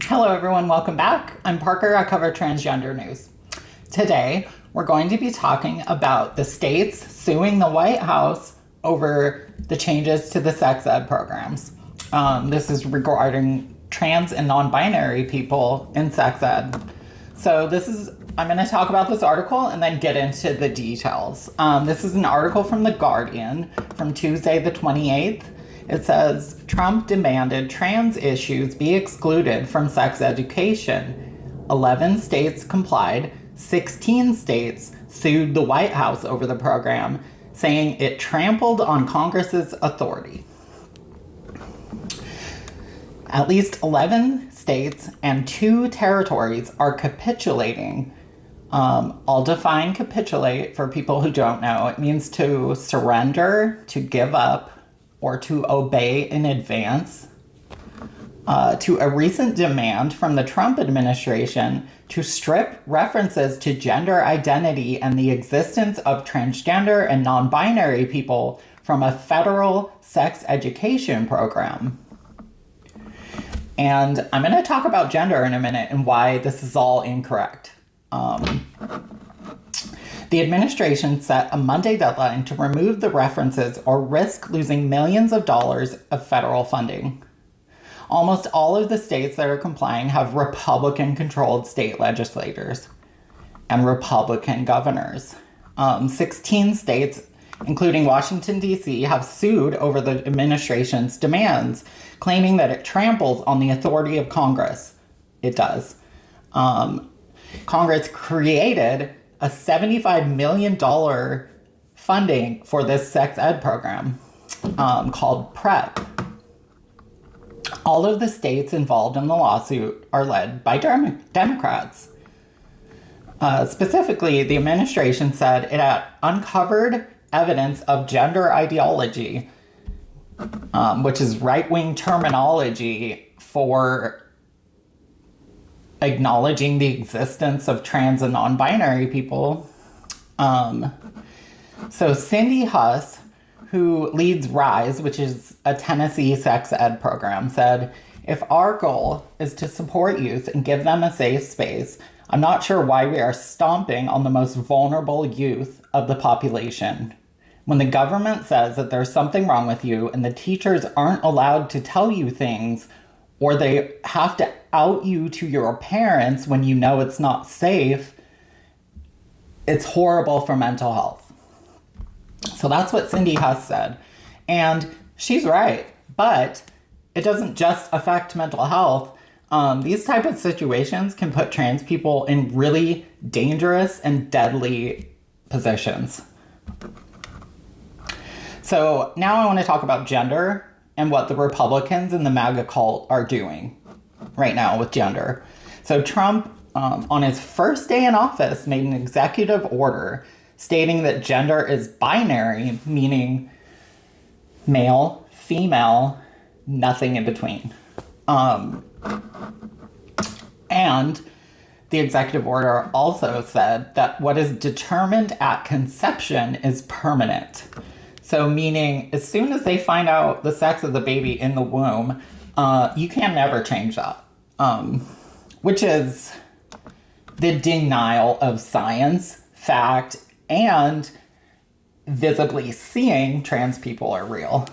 Hello everyone, welcome back. I'm Parker, I cover transgender news. Today, we're going to be talking about the states suing the White House over the changes to the sex ed programs. This is regarding trans and non-binary people in sex ed. So I'm going to talk about this article and then get into the details. This is an article from The Guardian from Tuesday the 28th. It says, Trump demanded trans issues be excluded from sex education. 11 states complied. 16 states sued the White House over the program, saying it trampled on Congress's authority. At least 11 states and 2 territories are capitulating. I'll define capitulate for people who don't know. It means to surrender, to give up, or to obey in advance to a recent demand from the Trump administration to strip references to gender identity and the existence of transgender and non-binary people from a federal sex education program. And I'm going to talk about gender in a minute and why this is all incorrect. The administration set a Monday deadline to remove the references or risk losing millions of dollars of federal funding. Almost all of the states that are complying have Republican-controlled state legislators and Republican governors. 16 states, including Washington, D.C., have sued over the administration's demands, claiming that it tramples on the authority of Congress. It does. Congress created a $75 million funding for this sex ed program called PrEP. All of the states involved in the lawsuit are led by Democrats. Specifically, the administration said it had uncovered evidence of gender ideology, which is right-wing terminology for acknowledging the existence of trans and non-binary people. So Cindy Huss, who leads RISE, which is a Tennessee sex ed program, said, if our goal is to support youth and give them a safe space, I'm not sure why we are stomping on the most vulnerable youth of the population. When the government says that there's something wrong with you and the teachers aren't allowed to tell you things, or they have to out you to your parents when you know it's not safe, it's horrible for mental health. So that's what Cindy Huss said. And she's right, but it doesn't just affect mental health. These type of situations can put trans people in really dangerous and deadly positions. So now I want to talk about gender and what the Republicans and the MAGA cult are doing right now with gender. So Trump, on his first day in office, made an executive order stating that gender is binary, meaning male, female, nothing in between. And the executive order also said that what is determined at conception is permanent. So meaning, as soon as they find out the sex of the baby in the womb, you can never change that. Which is the denial of science, fact, and visibly seeing trans people are real.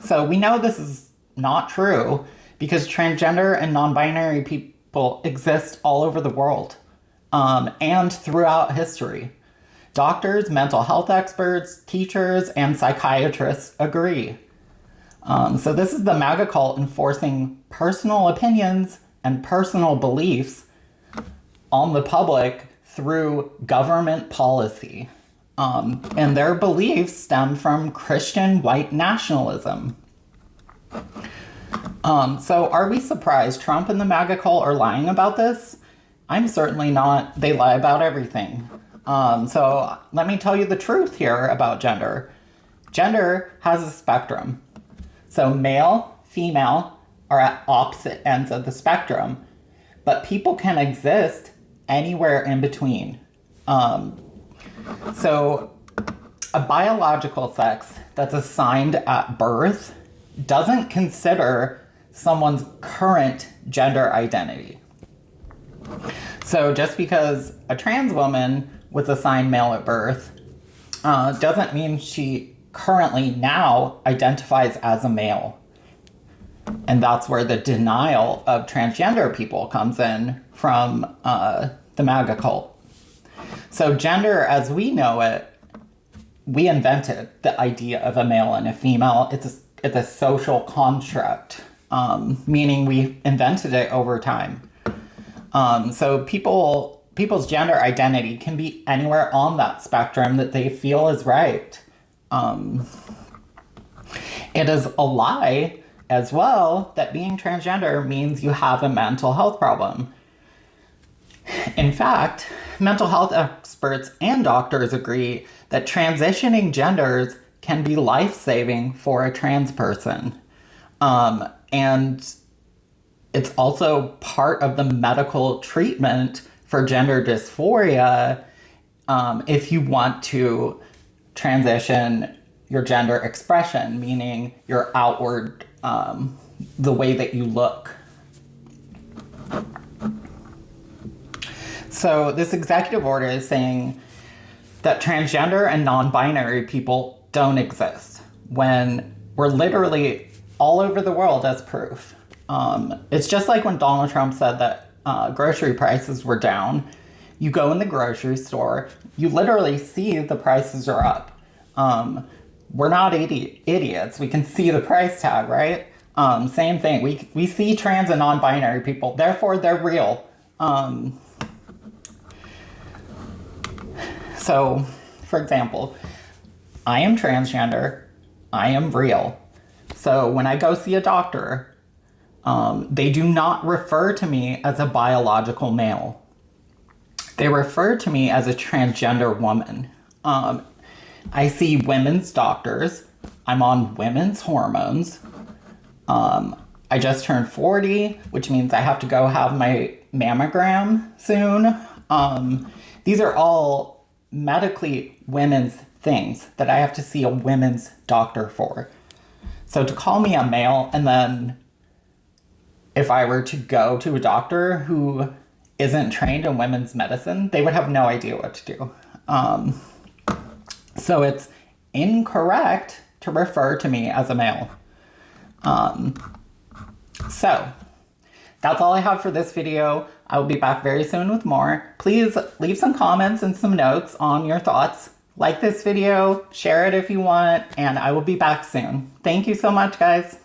So we know this is not true because transgender and non-binary people exist all over the world and throughout history. Doctors, mental health experts, teachers, and psychiatrists agree. So this is the MAGA cult enforcing personal opinions and personal beliefs on the public through government policy. And their beliefs stem from Christian white nationalism. So are we surprised Trump and the MAGA cult are lying about this? I'm certainly not. They lie about everything. So let me tell you the truth here about gender. Gender has a spectrum. So male, female are at opposite ends of the spectrum, but people can exist anywhere in between. So a biological sex that's assigned at birth doesn't consider someone's current gender identity. So just because a trans woman was assigned male at birth doesn't mean she currently now identifies as a male. And that's where the denial of transgender people comes in from the MAGA cult. So gender as we know it, we invented the idea of a male and a female. It's a social construct, meaning we invented it over time. So people's gender identity can be anywhere on that spectrum that they feel is right. It is a lie as well that being transgender means you have a mental health problem. In fact, mental health experts and doctors agree that transitioning genders can be life-saving for a trans person. And it's also part of the medical treatment for gender dysphoria if you want to transition your gender expression, meaning your outward, the way that you look. So this executive order is saying that transgender and non-binary people don't exist when we're literally all over the world as proof. It's just like when Donald Trump said that grocery prices were down. You go in the grocery store, you literally see the prices are up. We're not idiots. We can see the price tag, right? Same thing. We see trans and non-binary people, therefore they're real. So, for example, I am transgender. I am real. So when I go see a doctor, they do not refer to me as a biological male. They refer to me as a transgender woman. I see women's doctors. I'm on women's hormones. I just turned 40, which means I have to go have my mammogram soon. These are all medically women's things that I have to see a women's doctor for. So to call me a male, and then if I were to go to a doctor who isn't trained in women's medicine, they would have no idea what to do. So it's incorrect to refer to me as a male. So that's all I have for this video. I will be back very soon with more. Please leave some comments and some notes on your thoughts. Like this video, share it if you want, and I will be back soon. Thank you so much, guys.